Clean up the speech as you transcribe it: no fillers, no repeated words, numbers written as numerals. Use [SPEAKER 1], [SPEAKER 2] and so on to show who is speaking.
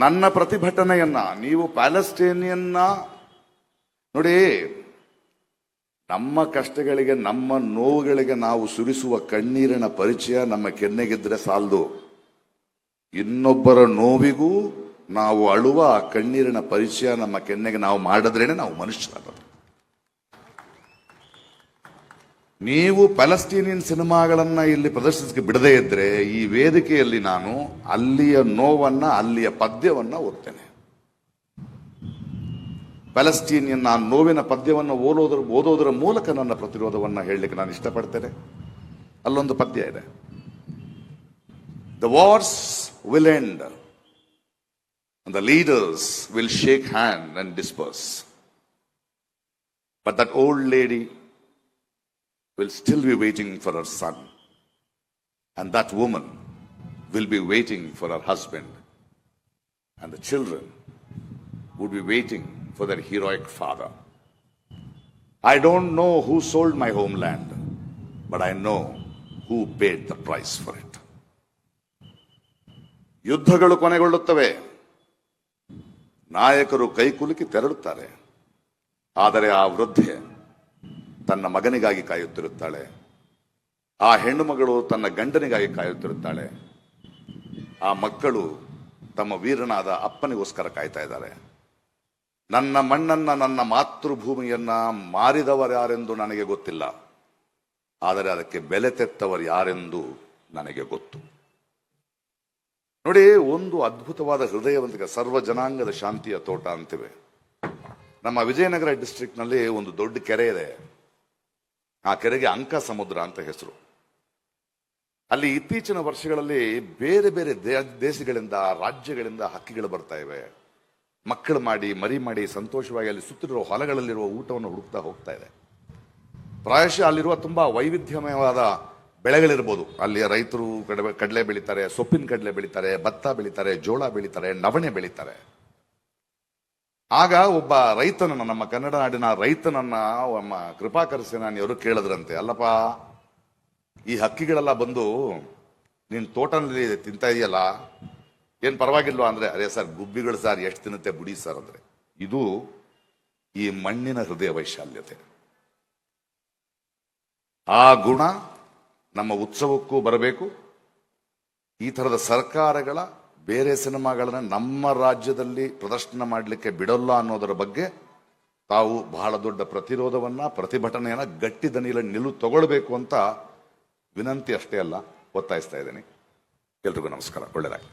[SPEAKER 1] ನನ್ನ ಪ್ರತಿಭಟನೆಯನ್ನ ನೀವು ಪ್ಯಾಲೆಸ್ಟೀನಿಯನ್ನ ನೋಡಿ, ನಮ್ಮ ಕಷ್ಟಗಳಿಗೆ ನಮ್ಮ ನೋವುಗಳಿಗೆ ನಾವು ಸುರಿಸುವ ಕಣ್ಣೀರಿನ ಪರಿಚಯ ನಮ್ಮ ಕೆನ್ನೆಗಿದ್ರೆ ಸಾಲದು. ಇನ್ನೊಬ್ಬರ ನೋವಿಗೂ ನಾವು ಅಳುವ ಆ ಕಣ್ಣೀರಿನ ಪರಿಚಯ ನಮ್ಮ ಕೆನ್ನೆಗೆ ನಾವು ಮಾಡಿದ್ರೇನೆ ನಾವು ಮನುಷ್ಯರಾಗೋದು. ನೀವು ಪ್ಯಾಲೆಸ್ಟೀನಿಯನ್ ಸಿನಿಮಾಗಳನ್ನ ಇಲ್ಲಿ ಪ್ರದರ್ಶಿಸಕ್ಕೆ ಬಿಡದೇ ಇದ್ರೆ ಈ ವೇದಿಕೆಯಲ್ಲಿ ನಾನು ಅಲ್ಲಿಯ ನೋವನ್ನ, ಅಲ್ಲಿಯ ಪದ್ಯವನ್ನ ಓದ್ತೇನೆ. ಪ್ಯಾಲೆಸ್ಟೀನಿಯನ್ ಆ ನೋವಿನ ಪದ್ಯವನ್ನು ಓದೋದರ ಮೂಲಕ ನನ್ನ ಪ್ರತಿರೋಧವನ್ನ ಹೇಳಲಿಕ್ಕೆ ನಾನು ಇಷ್ಟಪಡ್ತೇನೆ. ಅಲ್ಲೊಂದು ಪದ್ಯ ಇದೆ, the wars will end and the leaders will shake hand and disperse, but that old lady will still be waiting for her son, and that woman will be waiting for her husband, and the children would be waiting for their heroic father. I don't know who sold my homeland, but I know who paid the price for it. ಯುದ್ಧಗಳು ಕೊನೆಗೊಳ್ಳುತ್ತವೆ, ನಾಯಕರು ಕೈಕುಲುಕಿ ತೆರಳುತ್ತಾರೆ, ಆದರೆ ಆ ವೃದ್ಧೆ ತನ್ನ ಮಗನಿಗಾಗಿ ಕಾಯುತ್ತಿರುತ್ತಾಳೆ, ಆ ಹೆಣ್ಣು ಮಗಳು ತನ್ನ ಗಂಡನಿಗಾಗಿ ಕಾಯುತ್ತಿರುತ್ತಾಳೆ, ಆ ಮಕ್ಕಳು ತಮ್ಮ ವೀರನಾದ ಅಪ್ಪನಿಗೋಸ್ಕರ ಕಾಯ್ತಾ ಇದ್ದಾರೆ. ನನ್ನ ಮಣ್ಣನ್ನ, ನನ್ನ ಮಾತೃಭೂಮಿಯನ್ನ ಮಾರಿದವರ್ಯಾರೆಂದು ನನಗೆ ಗೊತ್ತಿಲ್ಲ, ಆದರೆ ಅದಕ್ಕೆ ಬೆಲೆ ತೆತ್ತವರು ಯಾರೆಂದು ನನಗೆ ಗೊತ್ತು. ನೋಡಿ, ಒಂದು ಅದ್ಭುತವಾದ ಹೃದಯವಂತಿಕ ಸರ್ವ ಜನಾಂಗದ ಶಾಂತಿಯ ತೋಟ ಅಂತಿವೆ. ನಮ್ಮ ವಿಜಯನಗರ ಡಿಸ್ಟ್ರಿಕ್ಟ್ ನಲ್ಲಿ ಒಂದು ದೊಡ್ಡ ಕೆರೆ ಇದೆ. ಆ ಕೆರೆಗೆ ಅಂಕ ಸಮುದ್ರ ಅಂತ ಹೆಸರು. ಅಲ್ಲಿ ಇತ್ತೀಚಿನ ವರ್ಷಗಳಲ್ಲಿ ಬೇರೆ ಬೇರೆ ದೇಶಗಳಿಂದ, ರಾಜ್ಯಗಳಿಂದ ಹಕ್ಕಿಗಳು ಬರ್ತಾ ಇವೆ. ಮಕ್ಕಳು ಮಾಡಿ, ಮರಿ ಮಾಡಿ ಸಂತೋಷವಾಗಿ ಅಲ್ಲಿ ಸುತ್ತಿರುವ ಹೊಲಗಳಲ್ಲಿರುವ ಊಟವನ್ನು ಹುಡುಕ್ತಾ ಹೋಗ್ತಾ ಇದೆ. ಪ್ರಾಯಶಃ ಅಲ್ಲಿರುವ ತುಂಬಾ ವೈವಿಧ್ಯಮಯವಾದ ಬೆಳೆಗಳಿರ್ಬೋದು. ಅಲ್ಲಿಯ ರೈತರು ಕಡಲೆ ಬೆಳೀತಾರೆ, ಸೊಪ್ಪಿನ ಕಡಲೆ ಬೆಳೀತಾರೆ, ಭತ್ತ ಬೆಳೀತಾರೆ, ಜೋಳ ಬೆಳೀತಾರೆ, ನವಣೆ ಬೆಳೀತಾರೆ. ಆಗ ಒಬ್ಬ ರೈತನನ್ನ, ನಮ್ಮ ಕನ್ನಡ ನಾಡಿನ ರೈತನನ್ನ ನಮ್ಮ ಕೃಪಾಕರ ಸೇನಾನಿಯವರು ಕೇಳಿದ್ರಂತೆ, ಅಲ್ಲಪ್ಪ ಈ ಹಕ್ಕಿಗಳೆಲ್ಲ ಬಂದು ನೀನ್ ತೋಟನಲ್ಲಿ ತಿಂತಾ ಇದೆಯಲ್ಲ, ಏನ್ ಪರವಾಗಿಲ್ವಾ ಅಂದ್ರೆ, ಅದೇ ಸರ್ ಗುಬ್ಬಿಗಳು ಸರ್ ಎಷ್ಟು ತಿನ್ನುತ್ತೆ ಬುಡಿ ಸರ್ ಅಂದ್ರೆ. ಇದು ಈ ಮಣ್ಣಿನ ಹೃದಯ ವೈಶಾಲ್ಯತೆ. ಆ ಗುಣ ನಮ್ಮ ಉತ್ಸವಕ್ಕೂ ಬರಬೇಕು. ಈ ತರದ ಸರ್ಕಾರಗಳ ಬೇರೆ ಸಿನಿಮಾಗಳನ್ನ ನಮ್ಮ ರಾಜ್ಯದಲ್ಲಿ ಪ್ರದರ್ಶನ ಮಾಡಲಿಕ್ಕೆ ಬಿಡಲ್ಲ ಅನ್ನೋದರ ಬಗ್ಗೆ ತಾವು ಬಹಳ ದೊಡ್ಡ ಪ್ರತಿರೋಧವನ್ನ, ಪ್ರತಿಭಟನೆಯನ್ನ ಗಟ್ಟಿ ದನಿಯಲ್ಲಿ ನಿಲುವು ತಗೊಳ್ಬೇಕು ಅಂತ ವಿನಂತಿ ಅಷ್ಟೇ ಅಲ್ಲ, ಒತ್ತಾಯಿಸ್ತಾ ಇದ್ದೀನಿ. ಎಲ್ರಿಗೂ ನಮಸ್ಕಾರ, ಒಳ್ಳೆಯದಾಗಲಿ.